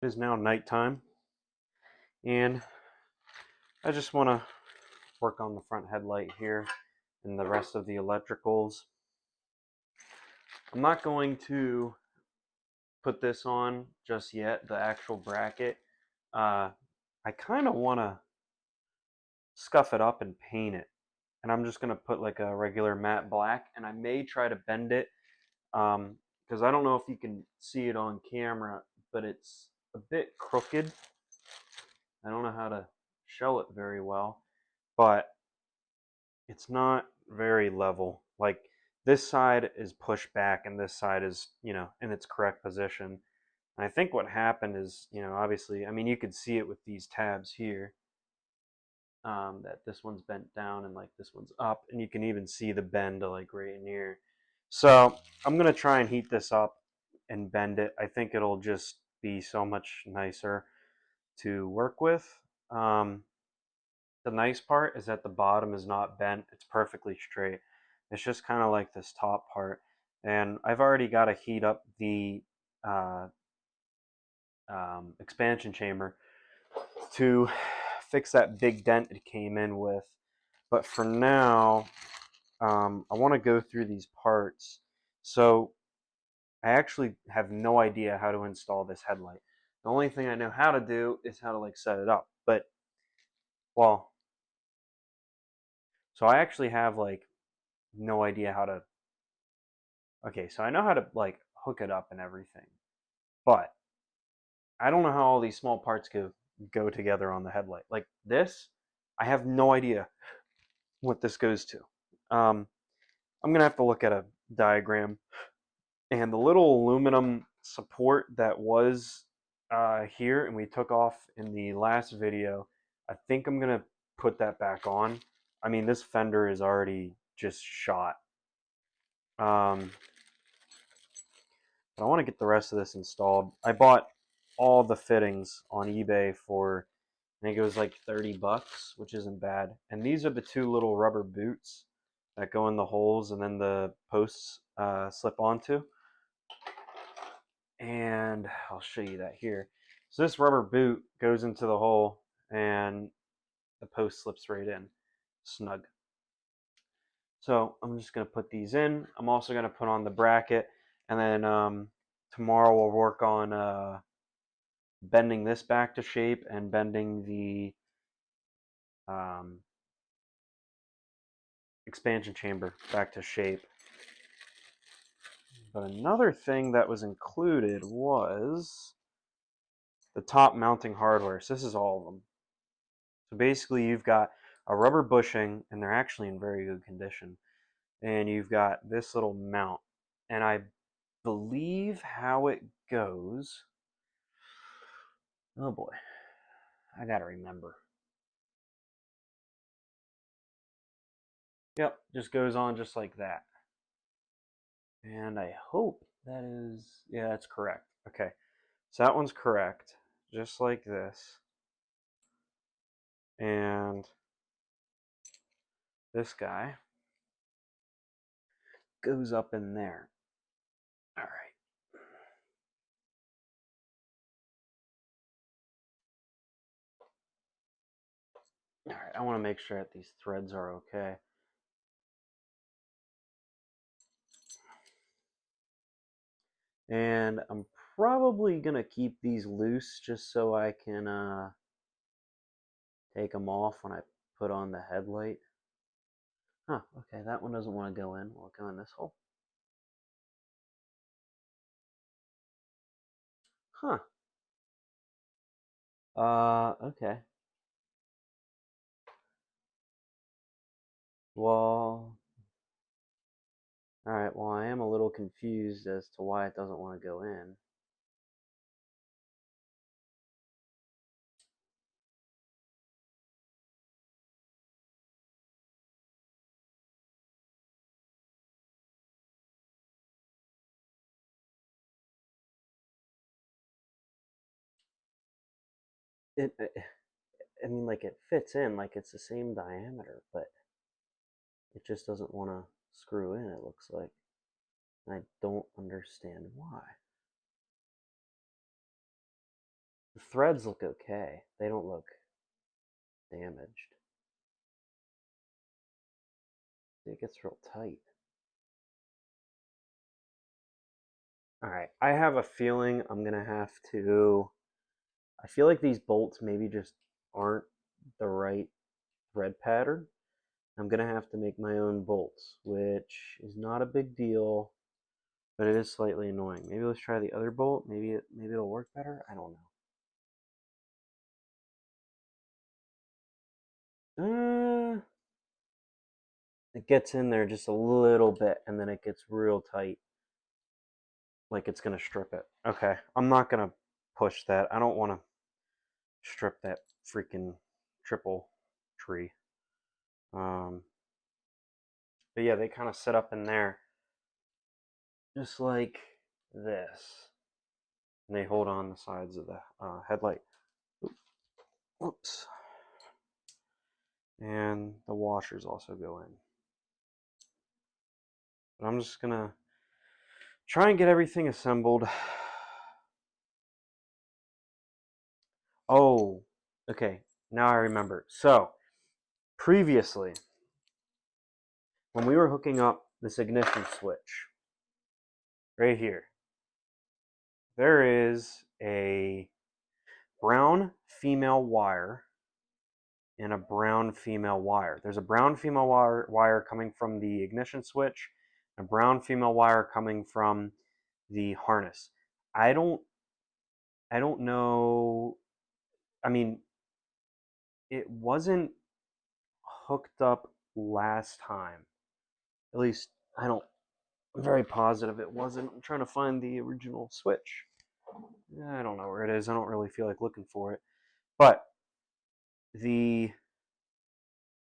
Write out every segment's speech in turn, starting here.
It is now nighttime, and I just want to work on the front headlight here and the rest of the electricals. I'm not going to put this on just yet, the actual bracket. I kind of want to scuff it up and paint it. And I'm just going to put like a regular matte black, and I may try to bend it because I don't know if you can see it on camera, but it's a bit crooked. I don't know how to show it very well, but it's not very level. Like this side is pushed back and this side is, in its correct position. And I think what happened is, obviously, I mean, you could see it with these tabs here, that this one's bent down and like this one's up, and you can even see the bend like right in here. So I'm gonna try and heat this up and bend it. I think it'll just be so much nicer to work with. Um, the nice part is that the bottom is not bent, it's perfectly straight. It's just kind of like this top part. And I've already got to heat up the uh, expansion chamber to fix that big dent it came in with. But for now, I want to go through these parts. So I actually have no idea how to install this headlight. The only thing I know how to do is how to like set it up. But, well, so I actually have like no idea how to. Okay, so I know how to like hook it up and everything, but I don't know how all these small parts go together on the headlight. Like this, I have no idea what this goes to. I'm gonna have to look at a diagram, and the little aluminum support that was here and we took off in the last video, I think I'm gonna put that back on. I mean, this fender is already just shot. Um, but I want to get the rest of this installed. I bought all the fittings on eBay for, I think it was like 30 bucks, which isn't bad. And these are the two little rubber boots that go in the holes and then the posts slip onto. And I'll show you that here. So this rubber boot goes into the hole and the post slips right in, snug. So I'm just going to put these in. I'm also going to put on the bracket, and then tomorrow we'll work on bending this back to shape and bending the um, expansion chamber back to shape. But another thing that was included was the top mounting hardware. So this is all of them. So basically you've got a rubber bushing, and they're actually in very good condition. And you've got this little mount. And I believe how it goes. Oh boy, I gotta remember. Yep, just goes on just like that. And I hope that is, yeah, that's correct. Okay, so that one's correct, just like this. And this guy goes up in there. All right. All right, I want to make sure that these threads are okay. And I'm probably going to keep these loose just so I can take them off when I put on the headlight. Huh, okay, that one doesn't want to go in. Will it go in this hole? Huh. Okay. Well, alright, well, I am a little confused as to why it doesn't want to go in. I mean, like, it fits in, like, it's the same diameter, but it just doesn't want to screw in, it looks like. I don't understand why. The threads look okay. They don't look damaged. It gets real tight. Alright, I have a feeling I'm going to have to... I feel like these bolts maybe just aren't the right thread pattern. I'm going to have to make my own bolts, which is not a big deal, but it is slightly annoying. Maybe let's try the other bolt. Maybe it'll work better. I don't know. It gets in there just a little bit, and then it gets real tight, like it's going to strip it. Okay, I'm not going to push that. I don't want to strip that freaking triple tree. But yeah, they kind of sit up in there just like this, and they hold on the sides of the headlight. Oops. And the washers also go in. But I'm just gonna try and get everything assembled. Oh, okay, now I remember. So previously, when we were hooking up this ignition switch right here, there is a brown female wire and a brown female wire. There's a brown female wire coming from the ignition switch, a brown female wire coming from the harness. I don't know. I mean, it wasn't hooked up last time. At least I'm very positive it wasn't. I'm trying to find the original switch. I don't know where it is. I don't really feel like looking for it. But the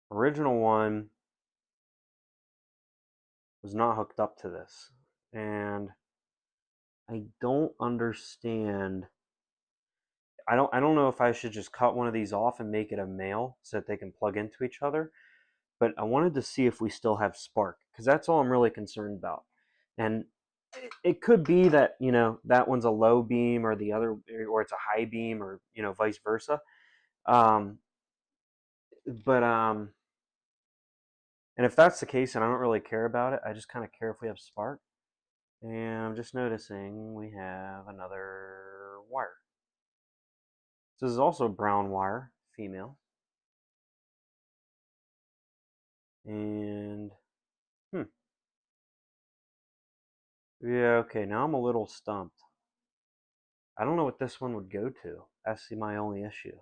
original one was not hooked up to this. And I don't understand. I don't know if I should just cut one of these off and make it a male so that they can plug into each other. But I wanted to see if we still have spark, because that's all I'm really concerned about. And it could be that, you know, that one's a low beam or the other, or it's a high beam, or, you know, vice versa. But and if that's the case, and I don't really care about it, I just kind of care if we have spark. And I'm just noticing we have another wire. This is also brown wire, female. And yeah, okay, now I'm a little stumped. I don't know what this one would go to. That's my only issue.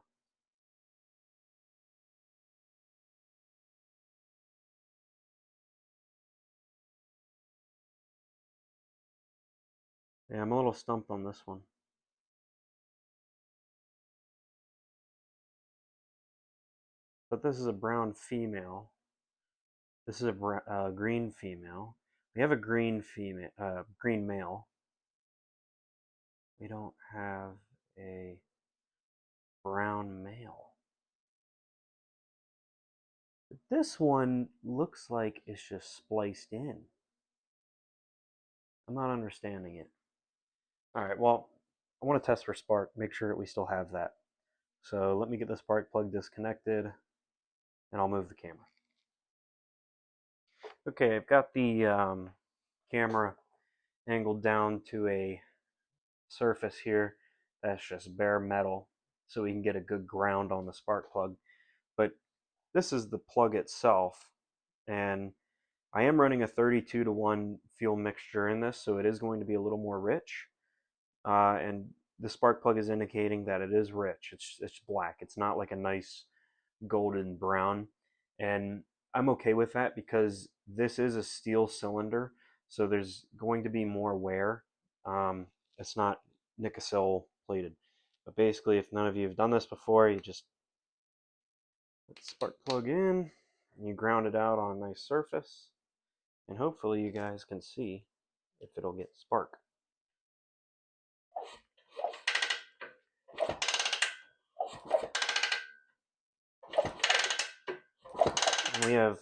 Yeah, I'm a little stumped on this one. But this is a brown female. This is a green female. We have a green female, green male. We don't have a brown male. But this one looks like it's just spliced in. I'm not understanding it. All right, well, I want to test for spark, make sure that we still have that. So let me get the spark plug disconnected, and I'll move the camera. Okay, I've got the camera angled down to a surface here that's just bare metal, so we can get a good ground on the spark plug. But this is the plug itself, and I am running a 32-to-1 fuel mixture in this, so it is going to be a little more rich. And the spark plug is indicating that it is rich. It's black. It's not like a nice golden brown. And I'm okay with that because this is a steel cylinder, so there's going to be more wear. It's not Nickel plated. But basically, if none of you have done this before, you just put the spark plug in, and you ground it out on a nice surface, and hopefully you guys can see if it'll get spark. And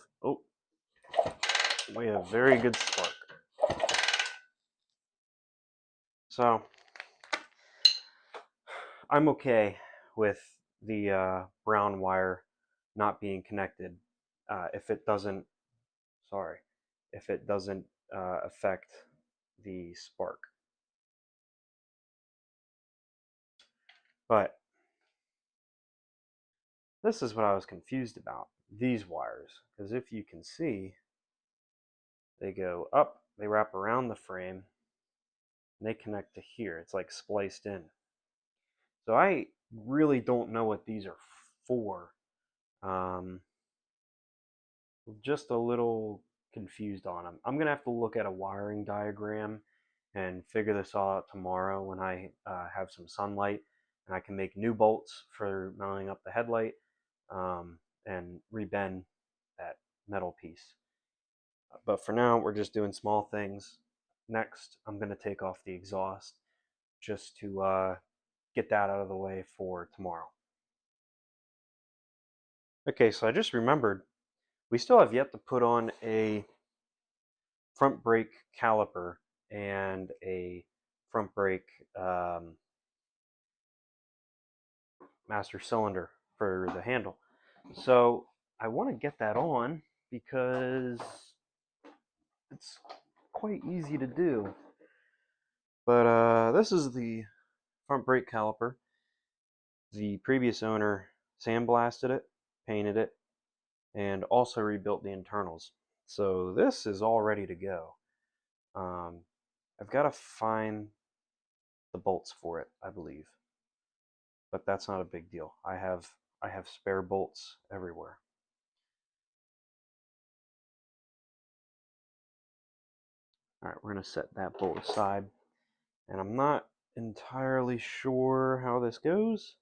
we have very good spark. So I'm okay with the brown wire not being connected if it doesn't, sorry, if it doesn't affect the spark. But this is what I was confused about, these wires, because if you can see, they go up, they wrap around the frame, and they connect to here. It's like spliced in. So I really don't know what these are for. Um, just a little confused on them. I'm going to have to look at a wiring diagram and figure this all out tomorrow when I have some sunlight and I can make new bolts for mounting up the headlight and rebend that metal piece. But for now, we're just doing small things. Next, I'm going to take off the exhaust just to get that out of the way for tomorrow. Okay, so I just remembered we still have yet to put on a front brake caliper and a front brake master cylinder for the handle. So I want to get that on because it's quite easy to do. But this is the front brake caliper. The previous owner sandblasted it, painted it, and also rebuilt the internals. So this is all ready to go. I've got to find the bolts for it, I believe. But that's not a big deal. I have spare bolts everywhere. All right, we're going to set that bolt aside. And I'm not entirely sure how this goes.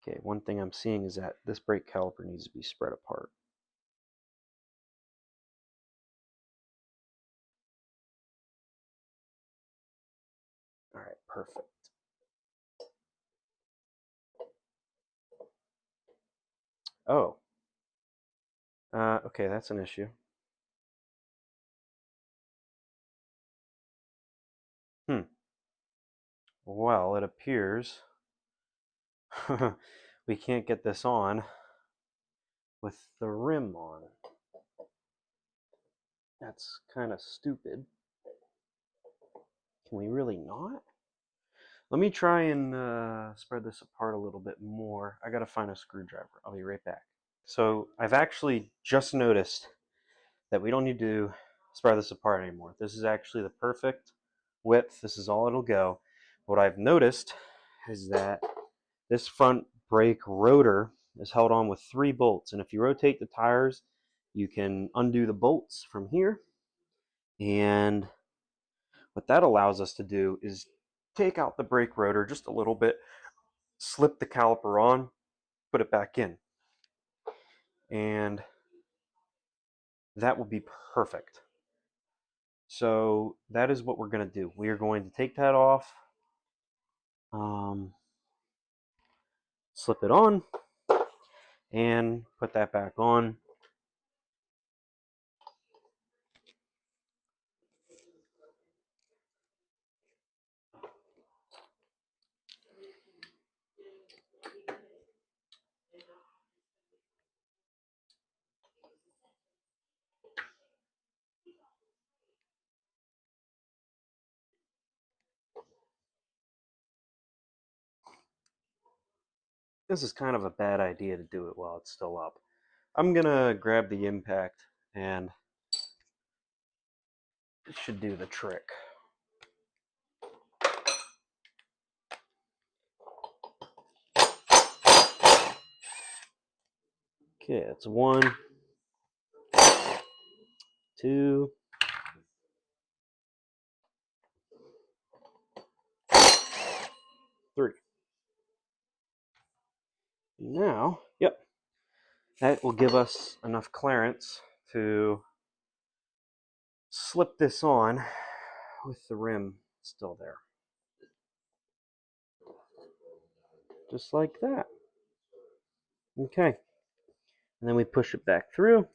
Okay, one thing I'm seeing is that this brake caliper needs to be spread apart. All right, perfect. Oh. Okay, that's an issue. Well, it appears we can't get this on with the rim on. That's kind of stupid. Can we really not? Let me try and spread this apart a little bit more. I gotta find a screwdriver. I'll be right back. So I've actually just noticed that we don't need to spread this apart anymore. This is actually the perfect width. This is all it'll go. What I've noticed is that this front brake rotor is held on with 3 bolts, and if you rotate the tires, you can undo the bolts from here, and what that allows us to do is take out the brake rotor just a little bit, slip the caliper on, put it back in, and that will be perfect. So that is what we're going to do. We are going to take that off, slip it on, and put that back on. This is kind of a bad idea to do it while it's still up. I'm going to grab the impact, and it should do the trick. Okay, it's 1, 2, 3. Now, yep, that will give us enough clearance to slip this on with the rim still there. Just like that. Okay. And then we push it back through.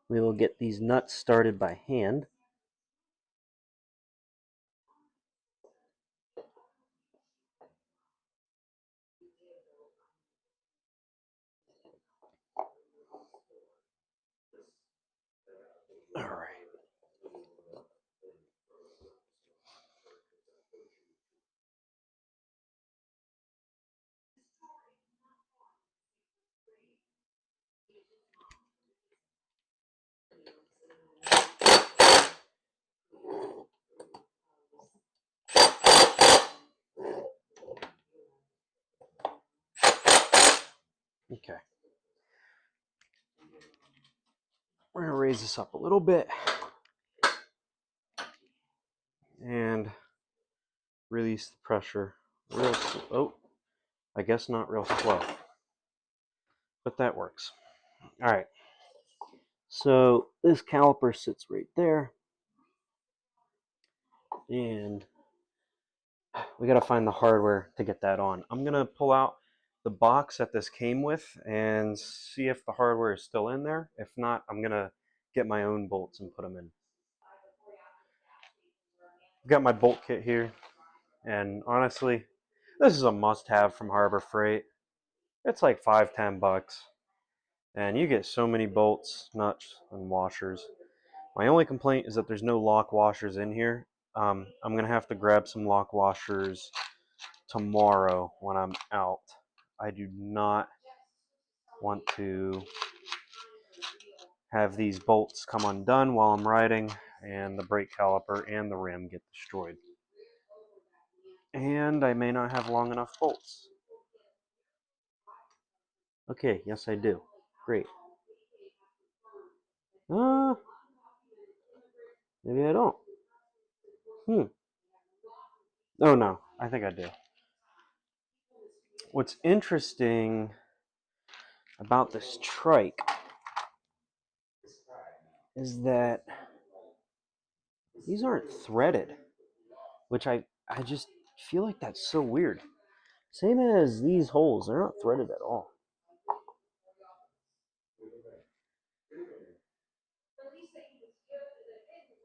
We will get these nuts started by hand. All right. Okay. We're going to raise this up a little bit and release the pressure real slow. Oh, I guess not real slow, but that works. All right. So this caliper sits right there, and we got to find the hardware to get that on. I'm going to pull out the box that this came with and see if the hardware is still in there. If not, I'm going to get my own bolts and put them in. I've got my bolt kit here, and honestly, this is a must-have from Harbor Freight. It's like $5-10, and you get so many bolts, nuts, and washers. My only complaint is that there's no lock washers in here. I'm going to have to grab some lock washers tomorrow when I'm out. I do not want to have these bolts come undone while I'm riding and the brake caliper and the rim get destroyed. And I may not have long enough bolts. Okay, yes I do. Great. Maybe I don't. Oh no, I think I do. What's interesting about this trike is that these aren't threaded, which I just feel like that's so weird. Same as these holes, they're not threaded at all.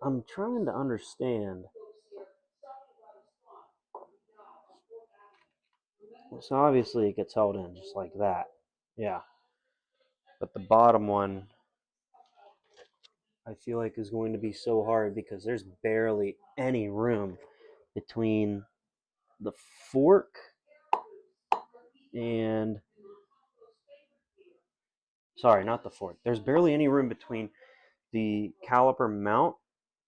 I'm trying to understand. So obviously it gets held in just like that. Yeah. But the bottom one, I feel like is going to be so hard because there's barely any room between the fork and sorry, not the fork. There's barely any room between the caliper mount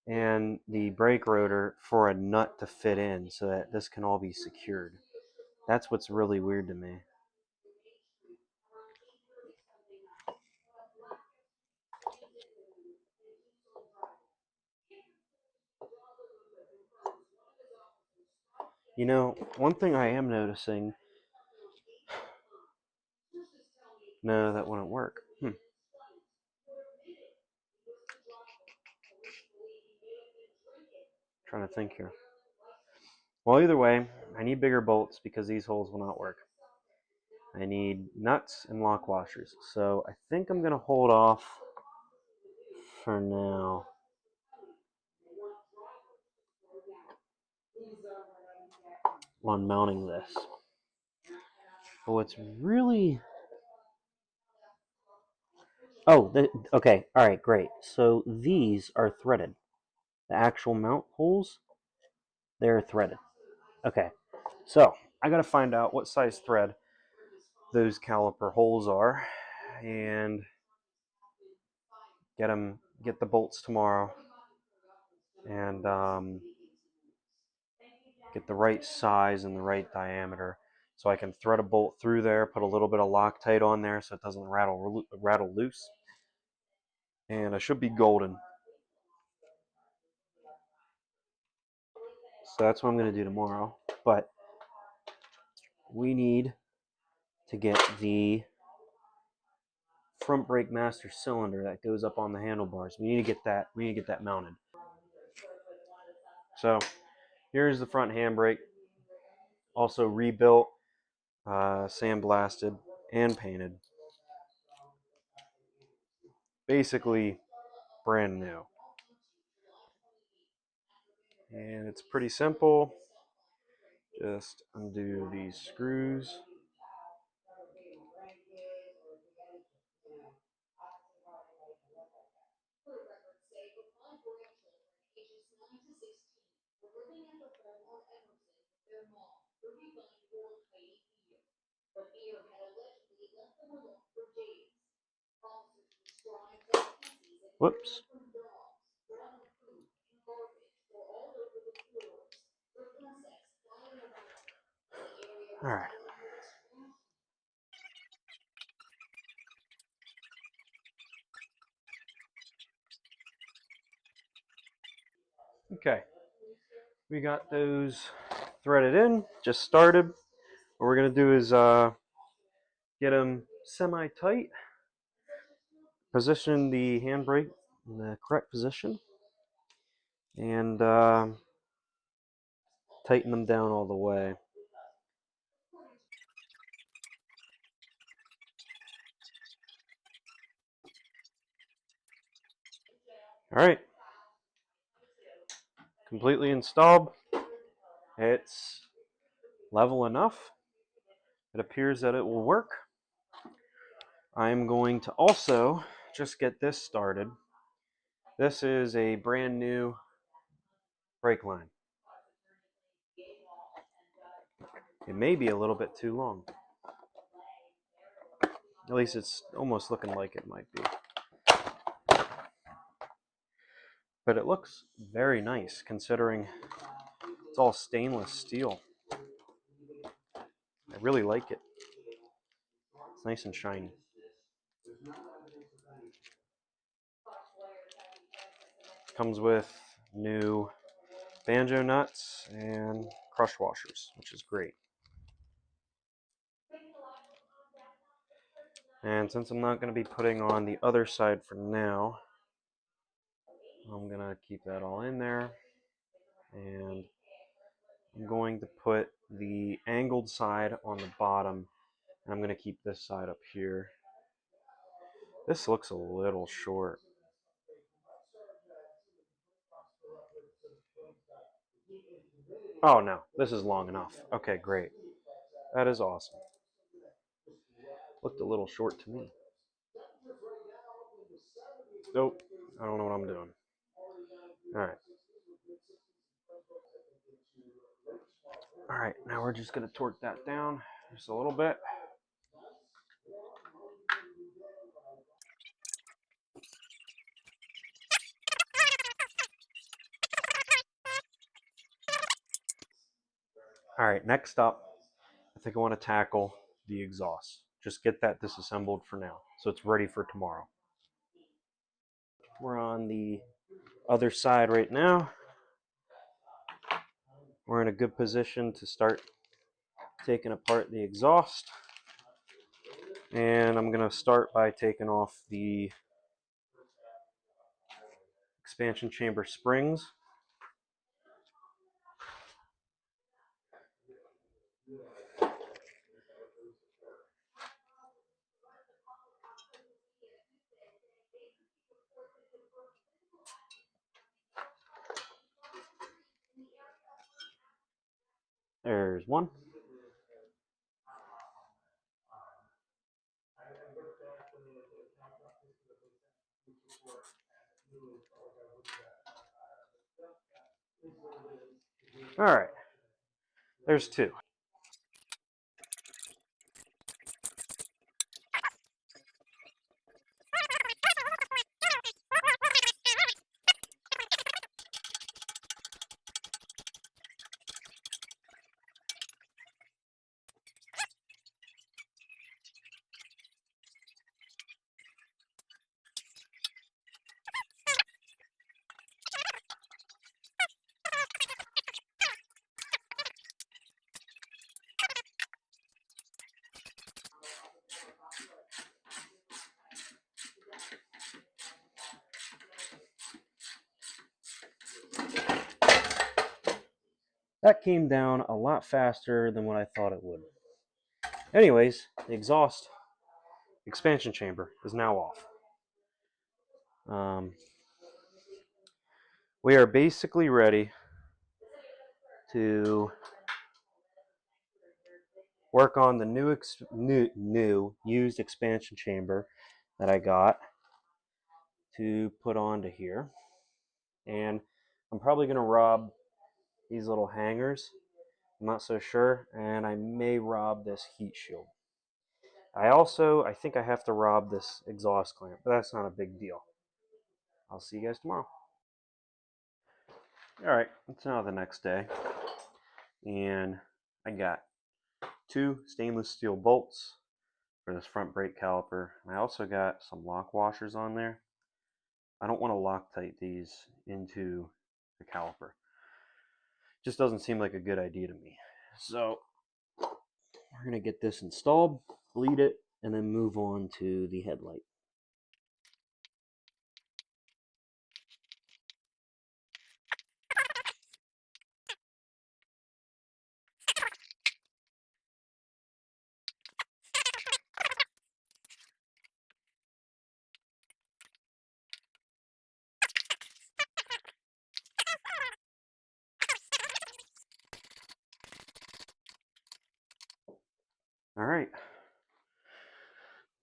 and the brake rotor for a nut to fit in so that this can all be secured. That's what's really weird to me. You know, one thing I am noticing. No, that wouldn't work. Trying to think here. Well, either way, I need bigger bolts because these holes will not work. I need nuts and lock washers. So I think I'm going to hold off for now. On mounting this. But what's really... Oh, okay. All right, great. So these are threaded. The actual mount holes, they're threaded. Okay. So I got to find out what size thread those caliper holes are and get the bolts tomorrow and get the right size and the right diameter so I can thread a bolt through there, put a little bit of Loctite on there so it doesn't rattle loose, and I should be golden. So that's what I'm going to do tomorrow. But we need to get the front brake master cylinder that goes up on the handlebars. We need to get that. We need to get that mounted. So here's the front handbrake, also rebuilt, sandblasted, and painted. Basically brand new. And it's pretty simple. Just undo these screws. Whoops. All right. Okay. We got those threaded in, just started. What we're going to do is get them semi-tight, position the handbrake in the correct position, and tighten them down all the way. All right. Completely installed. It's level enough. It appears that it will work. I'm going to also just get this started. This is a brand new brake line. It may be a little bit too long. At least it's almost looking like it might be. But it looks very nice considering it's all stainless steel. I really like it. It's nice and shiny. Comes with new banjo nuts and crush washers, which is great. And since I'm not going to be putting on the other side for now, I'm going to keep that all in there. And I'm going to put the angled side on the bottom. And I'm going to keep this side up here. This looks a little short. Oh no, this is long enough. Okay, great. That is awesome. Looked a little short to me. Nope, I don't know what I'm doing. Alright. Alright, now we're just going to torque that down just a little bit. Alright, next up, I think I want to tackle the exhaust. Just get that disassembled for now, so it's ready for tomorrow. We're on the other side right now. We're in a good position to start taking apart the exhaust. And I'm going to start by taking off the expansion chamber springs. There's one. All right. There's two. That came down a lot faster than what I thought it would. Anyways, the exhaust expansion chamber is now off. We are basically ready to work on the new used expansion chamber that I got to put onto here. And I'm probably going to rob these little hangers. I'm not so sure, and I may rob this heat shield. I think I have to rob this exhaust clamp, but that's not a big deal. I'll see you guys tomorrow. Alright, it's now the next day, and I got 2 stainless steel bolts for this front brake caliper. I also got some lock washers on there. I don't want to Loctite these into the caliper. Just doesn't seem like a good idea to me. So we're going to get this installed, bleed it, and then move on to the headlight. All right.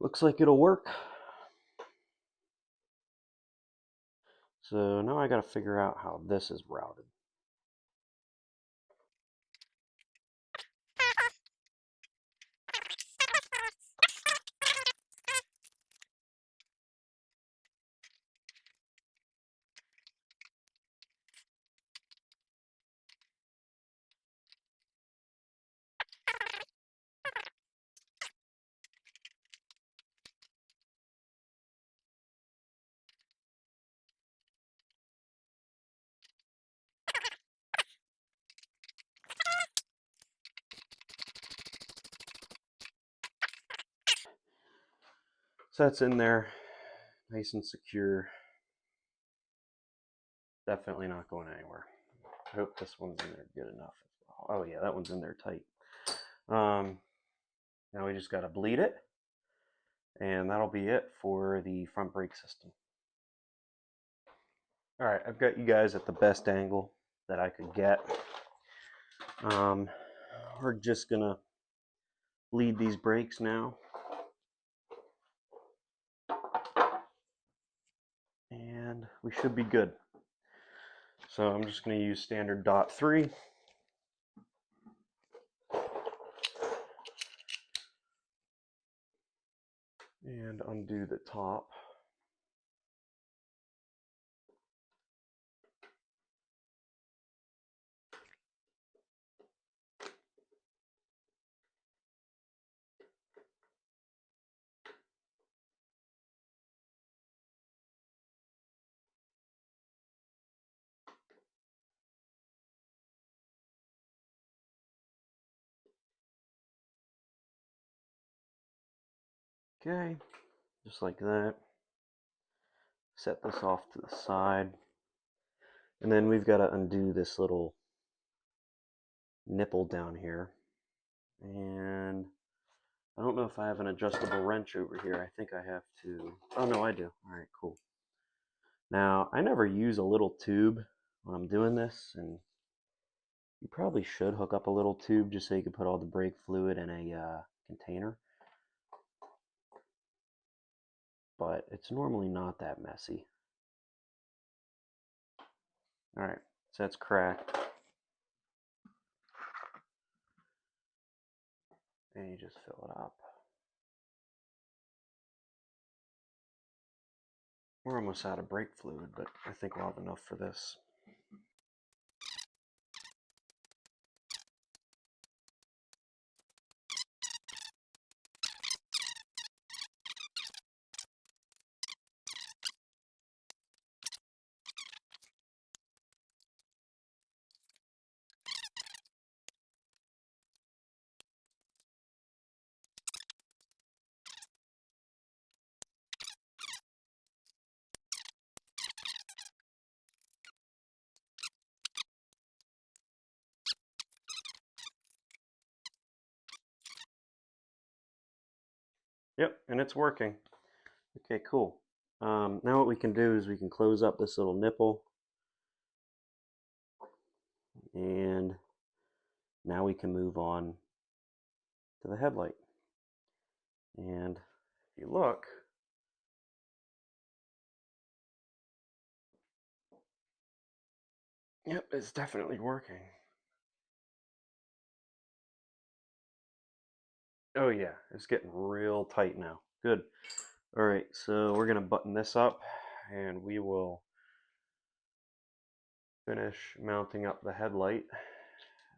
Looks like it'll work. So now I got to figure out how this is routed. So that's in there, nice and secure. Definitely not going anywhere. I hope this one's in there good enough as well. Oh yeah, that one's in there tight. Now we just got to bleed it, and that'll be it for the front brake system. All right, I've got you guys at the best angle that I could get. We're just gonna bleed these brakes now. And we should be good. So I'm just going to use standard .3. And undo the top. Okay, just like that. Set this off to the side. And then we've got to undo this little nipple down here. And I don't know if I have an adjustable wrench over here. I think I have to. Oh, no, I do. All right, cool. Now, I never use a little tube when I'm doing this, and you probably should hook up a little tube just so you can put all the brake fluid in a container. But it's normally not that messy. Alright, so that's cracked. And you just fill it up. We're almost out of brake fluid, but I think we'll have enough for this. Yep, and it's working. Okay, cool. Now what we can do is we can close up this little nipple. And now we can move on to the headlight. And if you look, yep, it's definitely working. Oh yeah, it's getting real tight now. Good. All right, so we're gonna button this up and we will finish mounting up the headlight,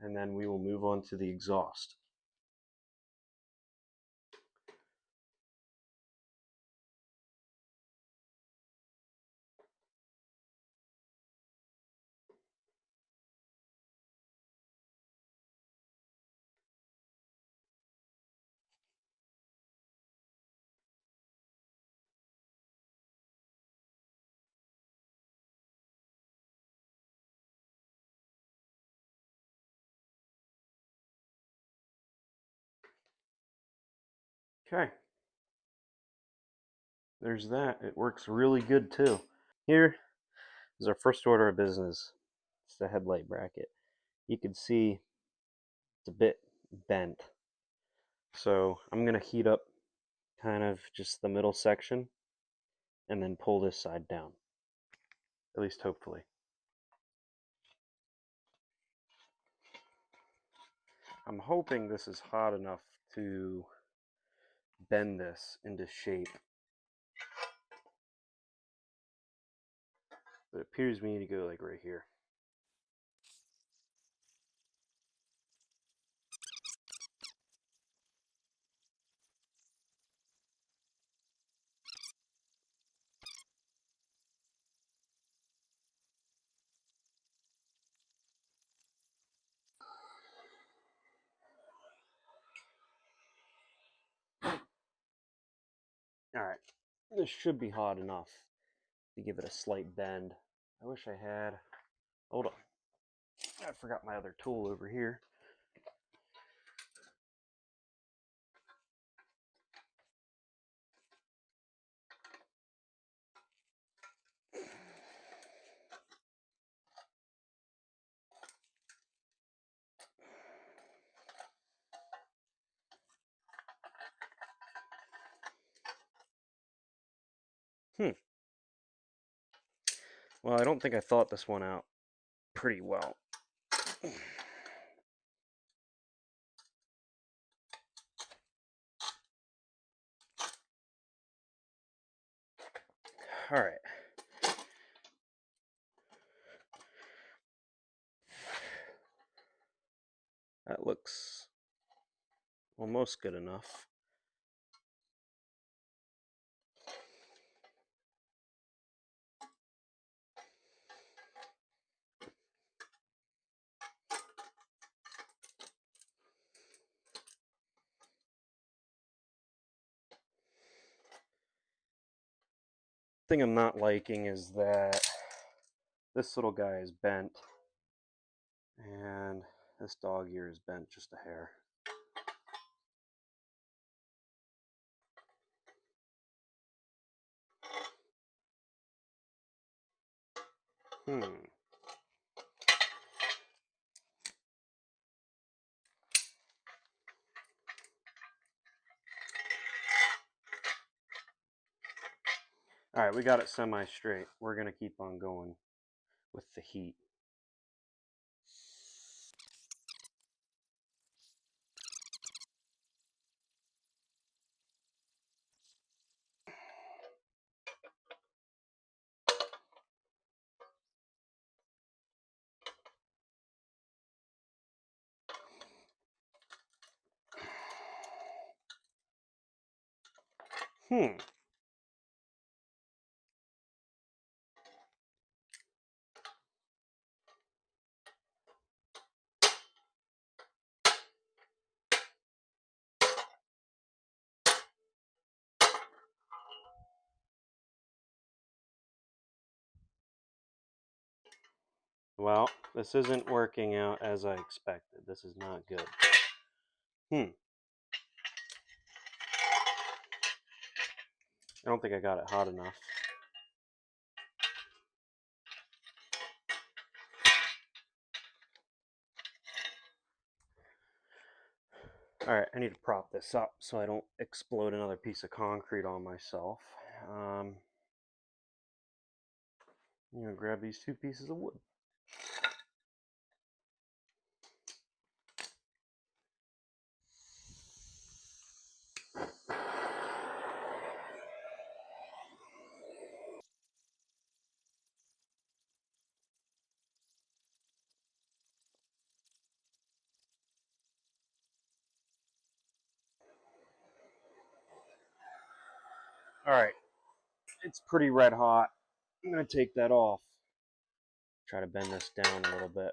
and then we will move on to the exhaust. Okay, there's that. It works really good too. Here is our first order of business. It's the headlight bracket. You can see it's a bit bent. So I'm going to heat up kind of just the middle section and then pull this side down. At least hopefully. I'm hoping this is hot enough to bend this into shape. But it appears we need to go like right here. Alright, this should be hot enough to give it a slight bend. I wish I had... Hold on. I forgot my other tool over here. Well, I don't think I thought this one out pretty well. Alright. That looks almost good enough. The thing I'm not liking is that this little guy is bent and this dog ear is bent just a hair. Alright, we got it semi-straight. We're going to keep on going with the heat. Well, this isn't working out as I expected. This is not good. I don't think I got it hot enough. Alright, I need to prop this up so I don't explode another piece of concrete on myself. I'm going to grab these two pieces of wood. All right, it's pretty red hot. I'm gonna take that off. Try to bend this down a little bit.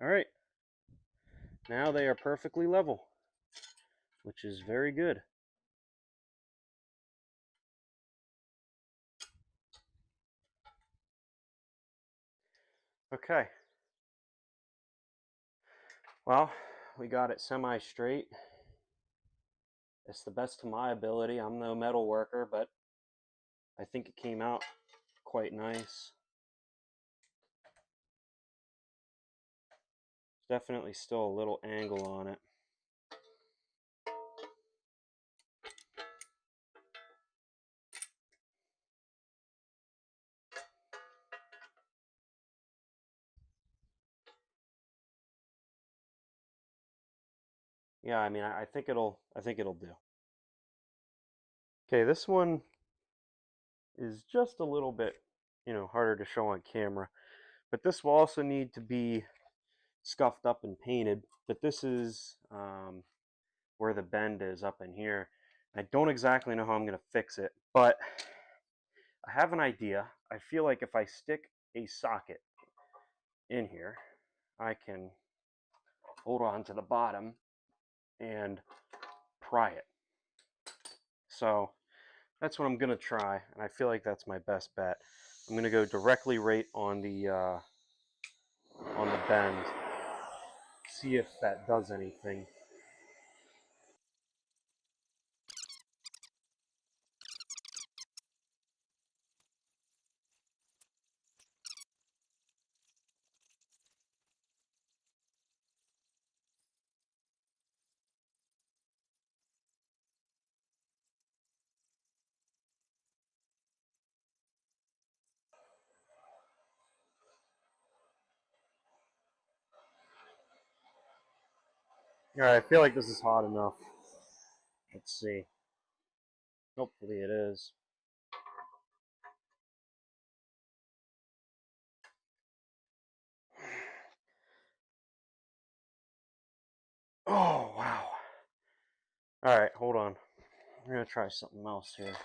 All right, now they are perfectly level, which is very good. Okay. Well, we got it semi-straight. It's the best to my ability. I'm no metal worker, but I think it came out quite nice. Definitely still a little angle on it. Yeah, I mean, I think it'll do. Okay, this one is just a little bit, harder to show on camera, but this will also need to be scuffed up and painted. But this is where the bend is up in here. I don't exactly know how I'm going to fix it, but I have an idea. I feel like if I stick a socket in here, I can hold on to the bottom and pry it. So that's what I'm gonna try, and I feel like that's my best bet. I'm gonna go directly right on the bend, see if that does anything. All right, I feel like this is hot enough. Let's see. Hopefully it is. Oh, wow. All right, hold on. I'm gonna try something else here.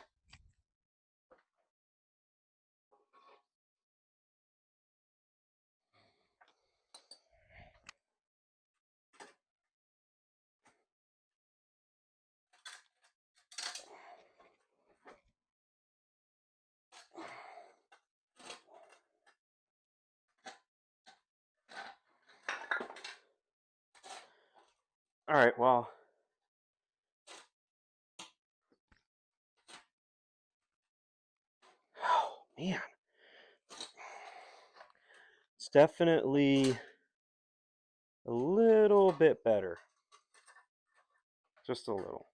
All right, well, oh man, it's definitely a little bit better. Just a little.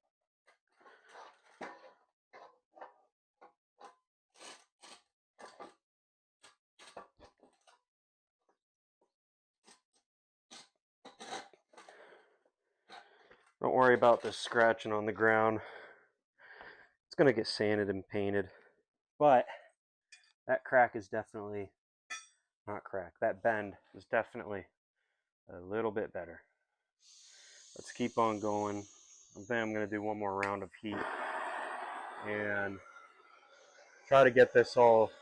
Don't worry about this scratching on the ground. It's going to get sanded and painted. But that crack is definitely, not crack, that bend is definitely a little bit better. Let's keep on going. I think I'm going to do one more round of heat and try to get this all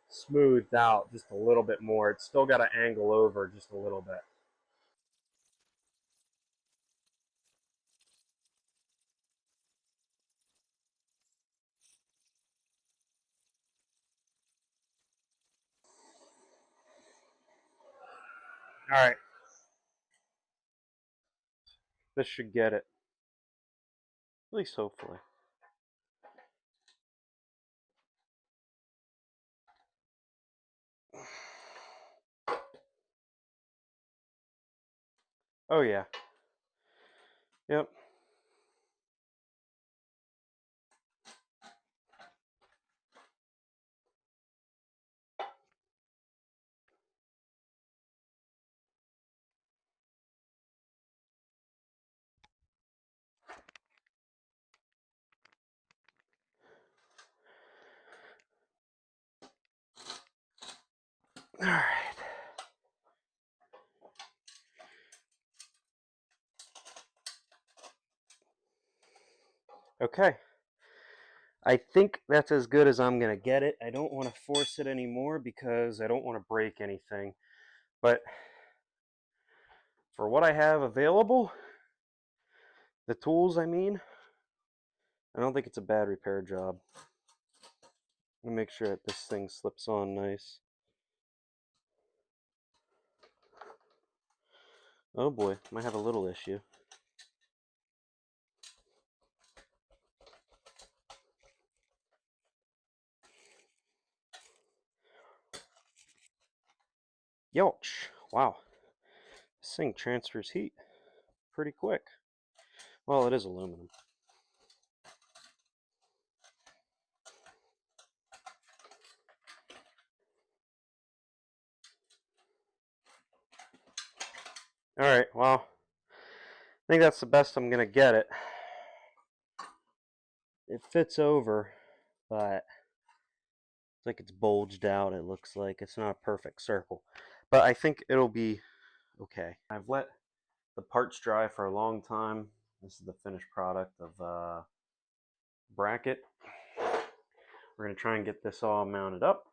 smoothed out just a little bit more. It's still got to angle over just a little bit. All right. This should get it. At least hopefully. Oh yeah. Yep. All right. Okay. I think that's as good as I'm going to get it. I don't want to force it anymore because I don't want to break anything. But for what I have available, the tools, I mean, I don't think it's a bad repair job. Let me make sure that this thing slips on nice. Oh boy, might have a little issue. Yowch. Wow. This thing transfers heat pretty quick. Well, it is aluminum. Alright, well, I think that's the best I'm going to get it. It fits over, but it's like it's bulged out, it looks like. It's not a perfect circle. But I think it'll be okay. I've let the parts dry for a long time. This is the finished product of bracket. We're going to try and get this all mounted up.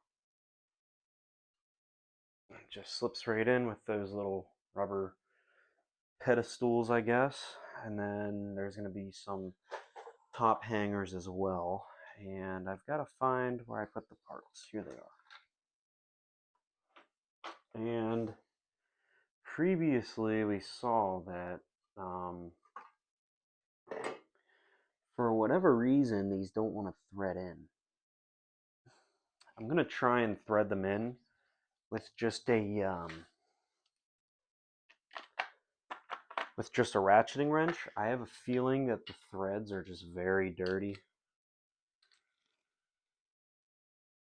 It just slips right in with those little rubber pedestals, I guess. And then there's going to be some top hangers as well. And I've got to find where I put the parts. Here they are. And previously we saw that for whatever reason these don't want to thread in. I'm going to try and thread them in with just a ratcheting wrench. I have a feeling that the threads are just very dirty.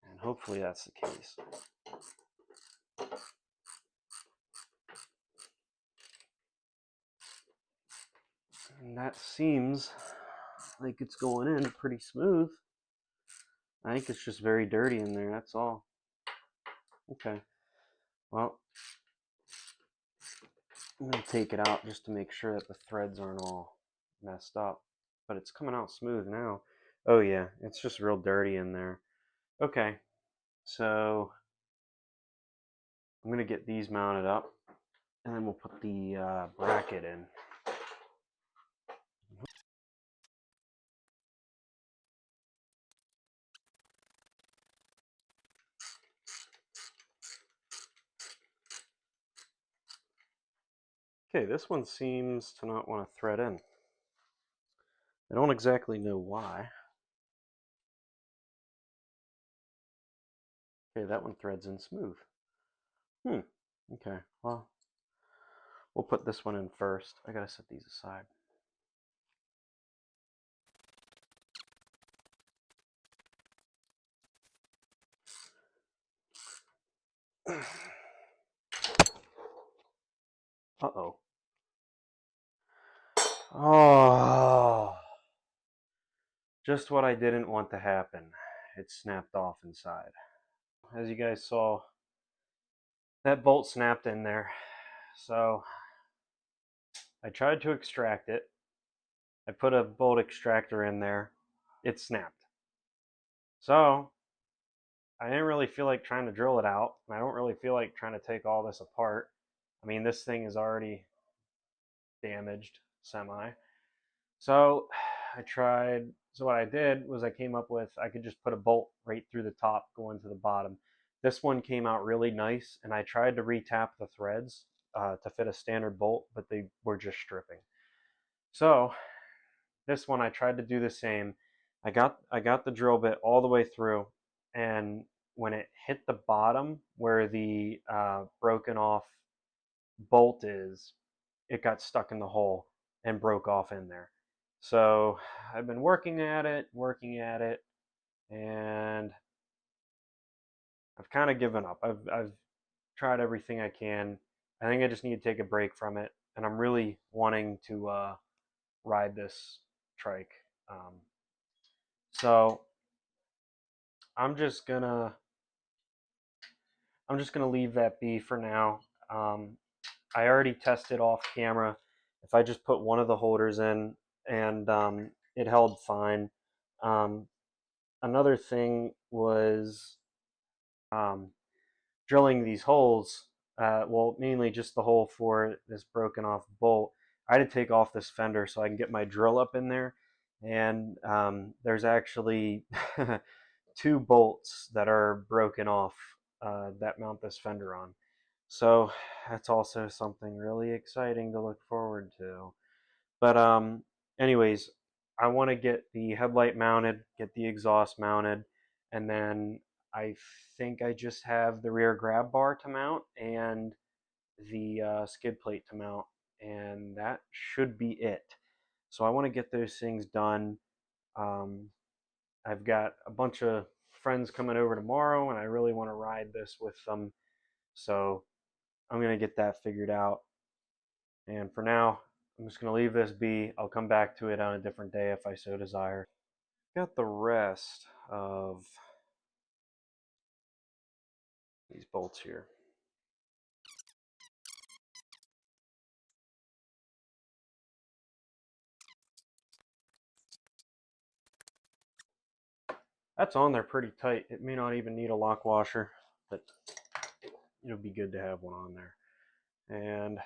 And hopefully that's the case. And that seems like it's going in pretty smooth. I think it's just very dirty in there, that's all. Okay. Well, I'm going to take it out just to make sure that the threads aren't all messed up. But it's coming out smooth now. Oh yeah, it's just real dirty in there. Okay, so I'm going to get these mounted up, and then we'll put the bracket in. Okay, this one seems to not want to thread in. I don't exactly know why. Okay, that one threads in smooth. Okay, well, we'll put this one in first. I gotta set these aside. Uh-oh. Oh, just what I didn't want to happen. It snapped off inside. As you guys saw, that bolt snapped in there. So I tried to extract it. I put a bolt extractor in there. It snapped. So I didn't really feel like trying to drill it out. I don't really feel like trying to take all this apart. I mean, this thing is already damaged, semi. So what I did was I came up with, I could just put a bolt right through the top going to the bottom. This one came out really nice, and I tried to retap the threads to fit a standard bolt, but they were just stripping. So this one I tried to do the same. I got the drill bit all the way through, and when it hit the bottom where the broken off bolt is, it got stuck in the hole and broke off in there. So I've been working at it, and I've kind of given up. I've tried everything I can. I think I just need to take a break from it, and I'm really wanting to ride this trike. So I'm just gonna I'm just going to leave that be for now. I already tested off camera. If I just put one of the holders in, and it held fine. Another thing was drilling these holes. Well, mainly just the hole for this broken off bolt. I had to take off this fender so I can get my drill up in there. And there's actually 2 bolts that are broken off that mount this fender on. So that's also something really exciting to look forward to. But anyways, I want to get the headlight mounted, get the exhaust mounted, and then I think I just have the rear grab bar to mount and the skid plate to mount, and that should be it. So I want to get those things done. Um, I've got a bunch of friends coming over tomorrow, and I really want to ride this with them. So I'm going to get that figured out. And for now, I'm just going to leave this be. I'll come back to it on a different day if I so desire. Got the rest of these bolts here. That's on there pretty tight. It may not even need a lock washer, but it'll be good to have one on there. And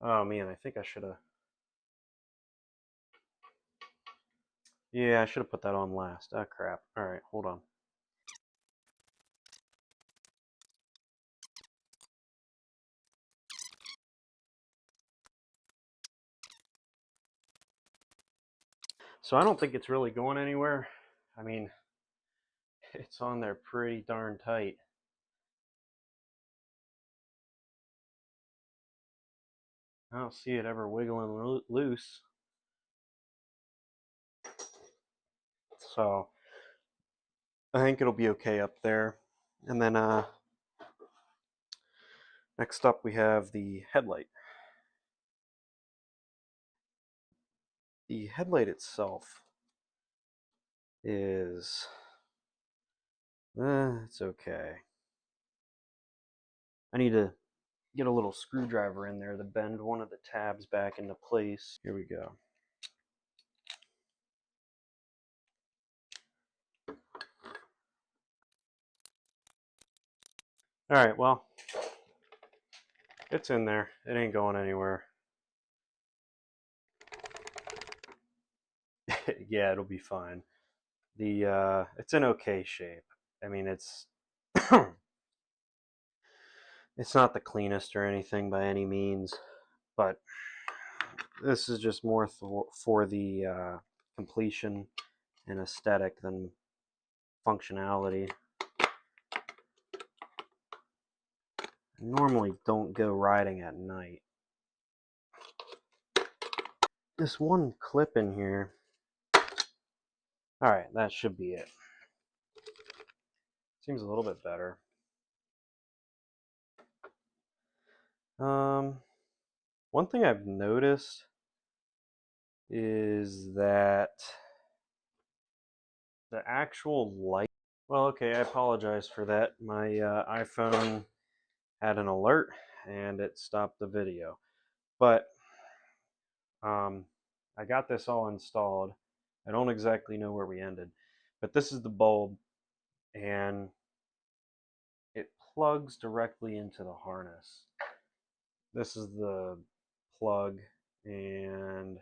oh man, I think I should have. Yeah, I should have put that on last. Ah, crap. All right, hold on. So I don't think it's really going anywhere. I mean, it's on there pretty darn tight. I don't see it ever wiggling loose. So I think it'll be okay up there. And then next up we have the headlight. The headlight itself is it's okay. I need to get a little screwdriver in there to bend one of the tabs back into place. Here we go. Alright, well, it's in there. It ain't going anywhere. Yeah, it'll be fine. It's in okay shape. I mean, it's it's not the cleanest or anything by any means, but this is just more for the completion and aesthetic than functionality. I normally don't go riding at night. This one clip in here. Alright, that should be it. Seems a little bit better. One thing I've noticed is that the actual light. Well, okay, I apologize for that. My iPhone had an alert and it stopped the video. But I got this all installed. I don't exactly know where we ended, but this is the bulb, and it plugs directly into the harness. This is the plug, and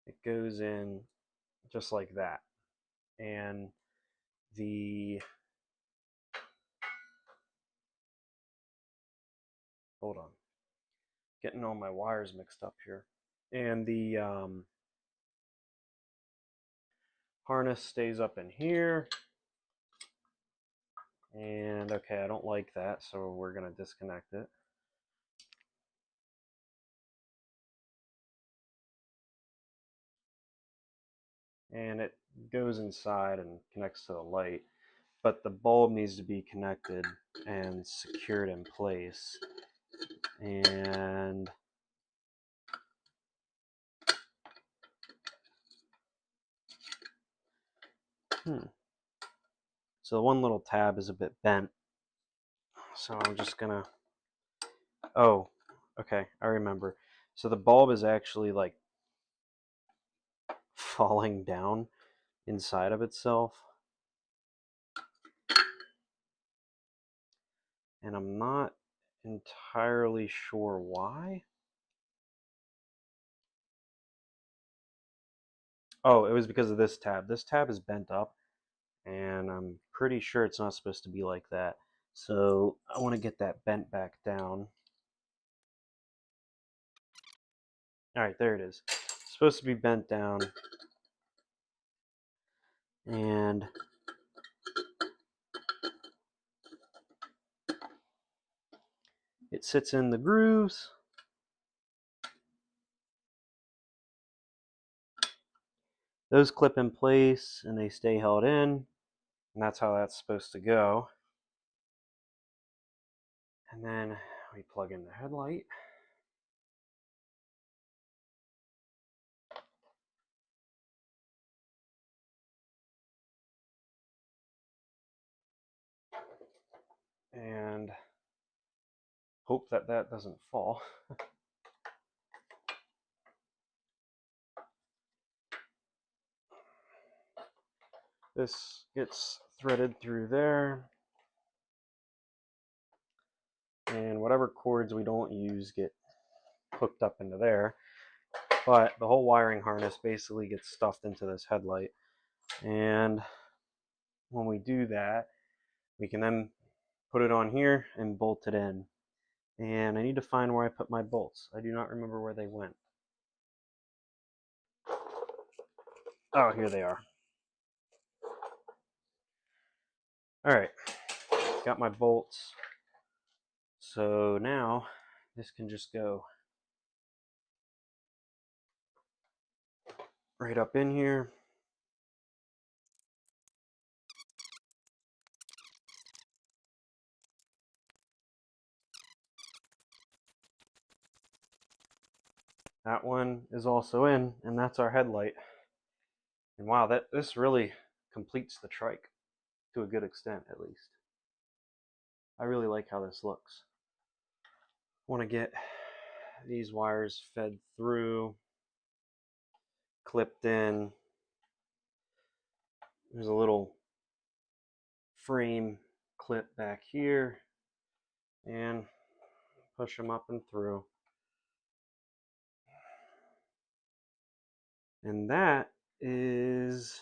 it goes in just like that. And the hold on, getting all my wires mixed up here. And the harness stays up in here. And okay, I don't like that, so we're going to disconnect it. And it goes inside and connects to the light. But the bulb needs to be connected and secured in place. And So one little tab is a bit bent. So I'm just gonna, oh, okay, I remember. So the bulb is actually like falling down inside of itself. And I'm not entirely sure why. Oh, it was because of this tab. This tab is bent up, and I'm pretty sure it's not supposed to be like that. So I want to get that bent back down. All right, there it is. It's supposed to be bent down. And it sits in the grooves. Those clip in place and they stay held in. And that's how that's supposed to go. And then we plug in the headlight. And hope that that doesn't fall. This gets threaded through there. And whatever cords we don't use get hooked up into there. But the whole wiring harness basically gets stuffed into this headlight. And when we do that, we can then put it on here and bolt it in. And I need to find where I put my bolts. I do not remember where they went. Oh, here they are. Alright, got my bolts. So now this can just go right up in here. That one is also in, and that's our headlight. And wow, this really completes the trike to a good extent, at least. I really like how this looks. I want to get these wires fed through, clipped in. There's a little frame clip back here, and push them up and through. And that is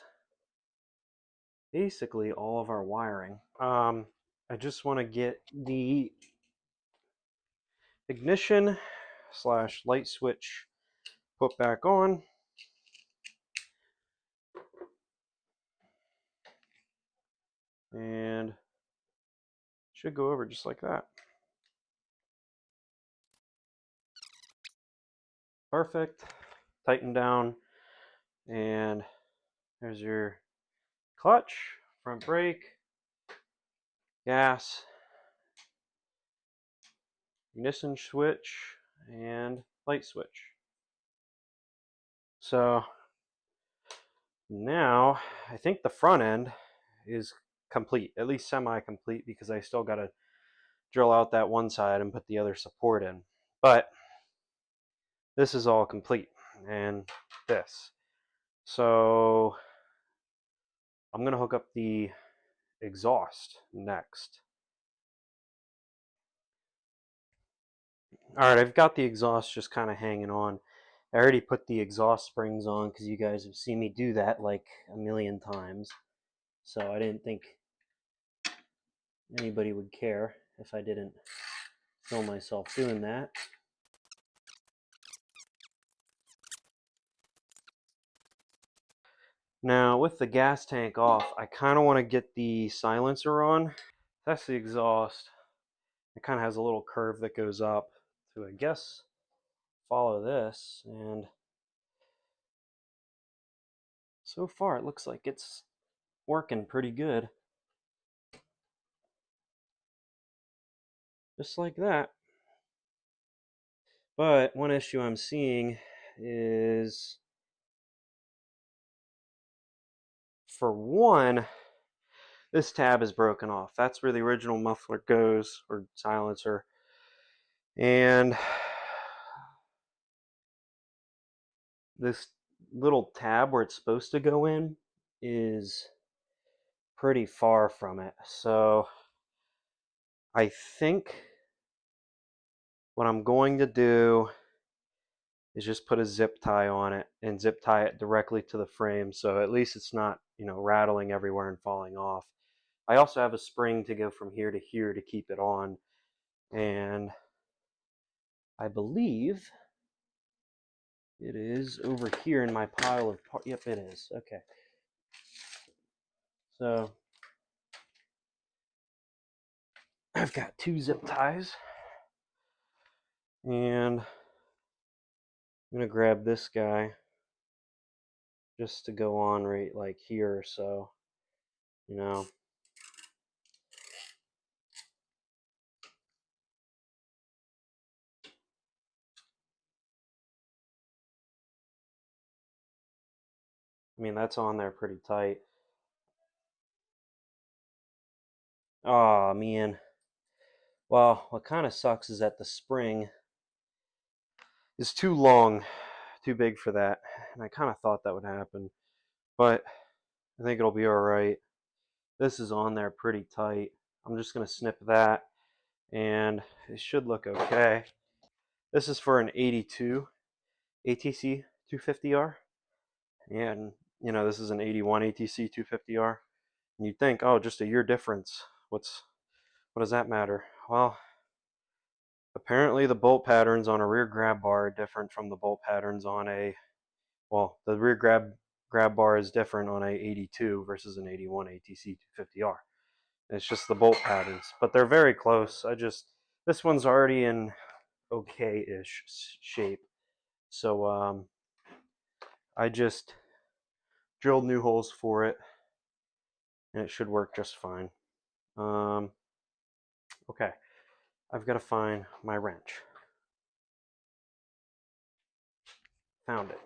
basically all of our wiring. I just want to get the ignition / light switch put back on. And should go over just like that. Perfect. Tighten down. And there's your clutch, front brake, gas, ignition switch, and light switch. So now I think the front end is complete, at least semi-complete, because I still got to drill out that one side and put the other support in. But this is all complete, and this. So I'm going to hook up the exhaust next. Alright, I've got the exhaust just kind of hanging on. I already put the exhaust springs on because you guys have seen me do that like a million times. So I didn't think anybody would care if I didn't film myself doing that. Now with the gas tank off, I kind of want to get the silencer on. That's the exhaust. It kind of has a little curve that goes up to, I guess, follow this, and so far it looks like it's working pretty good. Just like that. But one issue I'm seeing is for one, this tab is broken off. That's where the original muffler goes, or silencer. And this little tab where it's supposed to go in is pretty far from it. So I think what I'm going to do is just put a zip tie on it and zip tie it directly to the frame, so at least it's not, rattling everywhere and falling off. I also have a spring to go from here to keep it on, and I believe it is over here in my pile of parts. Yep, it is. Okay. So I've got 2 zip ties, and I'm going to grab this guy just to go on right like here or so, I mean, that's on there pretty tight. Oh, man. Well, what kind of sucks is that the spring is too long, too big for that. And I kind of thought that would happen. But I think it'll be alright. This is on there pretty tight. I'm just going to snip that, and it should look okay. This is for an 82 ATC250R. And, this is an 81 ATC250R. And you'd think, oh, just a year difference. What does that matter? Well, apparently the bolt patterns on a rear grab bar are different from the bolt patterns on the rear grab bar is different on a 82 versus an 81 ATC250R. It's just the bolt patterns, but they're very close. This one's already in okay-ish shape. So I just drilled new holes for it, and it should work just fine. Okay, I've got to find my wrench. Found it.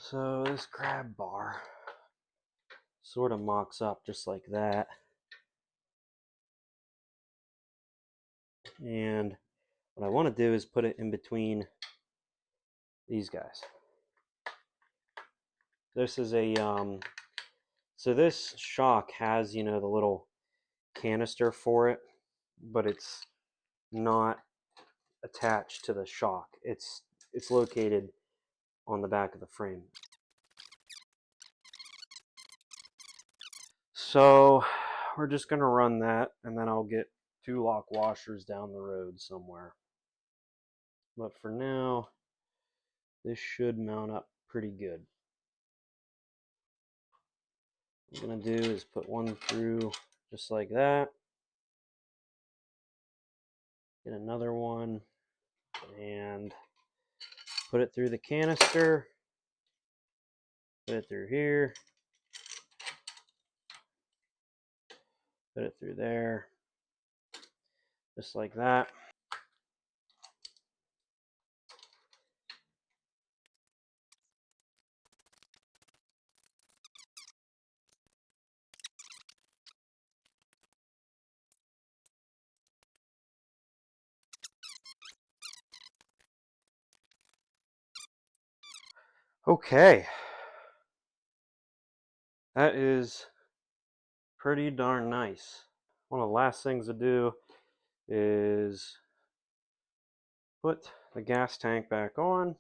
So this grab bar sort of mocks up just like that. And what I want to do is put it in between these guys. This is so this shock has, the little canister for it, but it's not attached to the shock. It's located on the back of the frame. So we're just going to run that, and then I'll get 2 lock washers down the road somewhere. But for now, this should mount up pretty good. What I'm going to do is put one through just like that. Get another one and put it through the canister. Put it through here. Put it through there. Just like that. Okay. That is pretty darn nice. One of the last things to do is put the gas tank back on.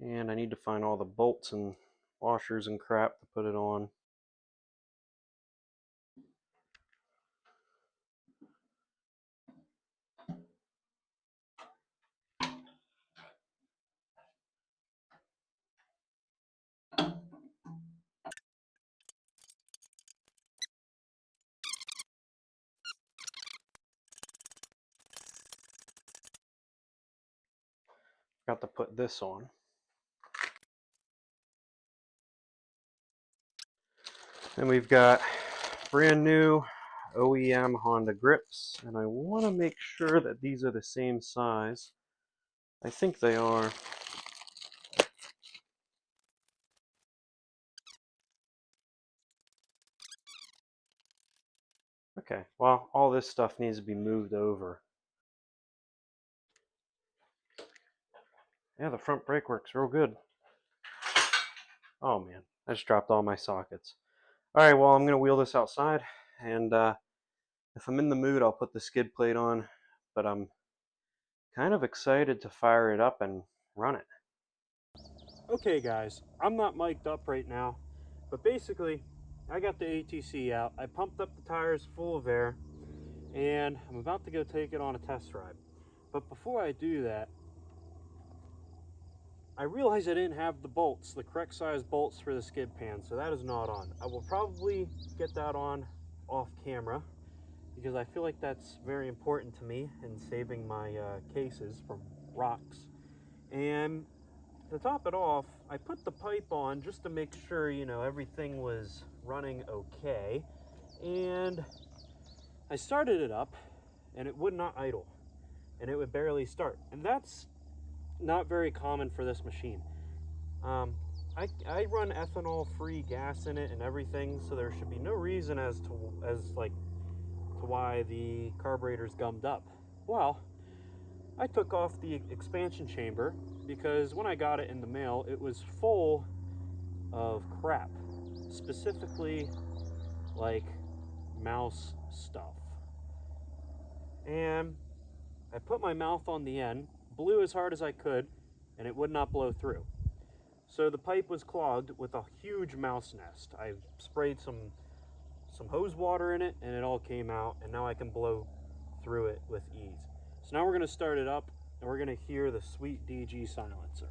And I need to find all the bolts and washers and crap to put it on. Got to put this on. And we've got brand new OEM Honda grips, and I want to make sure that these are the same size. I think they are. Okay, well, all this stuff needs to be moved over. Yeah, the front brake works real good. Oh man, I just dropped all my sockets. Alright, well, I'm going to wheel this outside, and if I'm in the mood, I'll put the skid plate on, but I'm kind of excited to fire it up and run it. Okay guys, I'm not mic'd up right now, but basically, I got the ATC out, I pumped up the tires full of air, and I'm about to go take it on a test ride. But before I do that, I realized I didn't have the bolts, the correct size bolts for the skid pan, so that is not on. I will probably get that on off camera, because I feel like that's very important to me in saving my cases from rocks. And to top it off, I put the pipe on just to make sure, you know, everything was running okay. And I started it up, and it would not idle, and it would barely start. And that's not very common for this machine. I run ethanol-free gas in it and everything, so there should be no reason as to why the carburetor's gummed up. Well, I took off the expansion chamber because when I got it in the mail, it was full of crap, specifically like mouse stuff. And I put my mouth on the end, blew as hard as I could, and it would not blow through. So the pipe was clogged with a huge mouse nest. I sprayed some hose water in it, and it all came out, and now I can blow through it with ease. So now we're going to start it up, and we're going to hear the sweet DG silencer.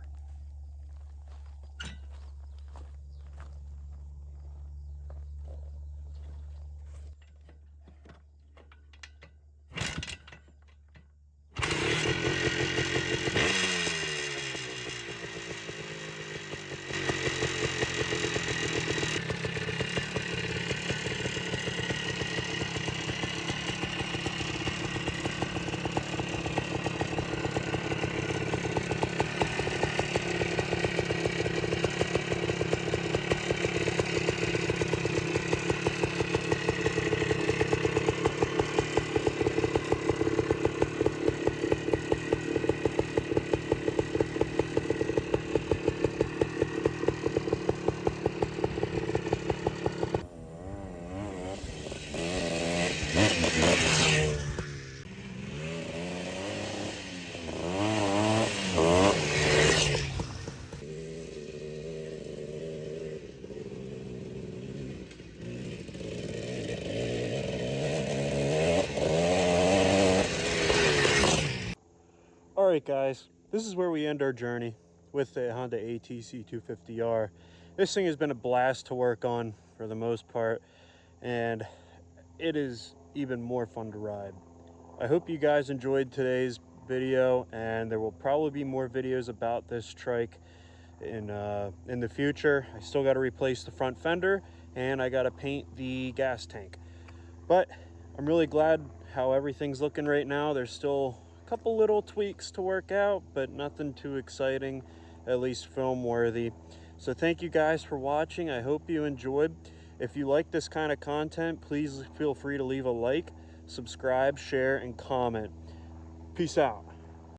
Alright guys, this is where we end our journey with the Honda ATC250R. This thing has been a blast to work on for the most part, and it is even more fun to ride. I hope you guys enjoyed today's video, and there will probably be more videos about this trike in the future. I still got to replace the front fender, and I got to paint the gas tank. But I'm really glad how everything's looking right now. There's still a couple little tweaks to work out, but nothing too exciting, at least film worthy. So thank you guys for watching. I hope you enjoyed. If you like this kind of content, please feel free to leave a like, subscribe, share, and comment. Peace out.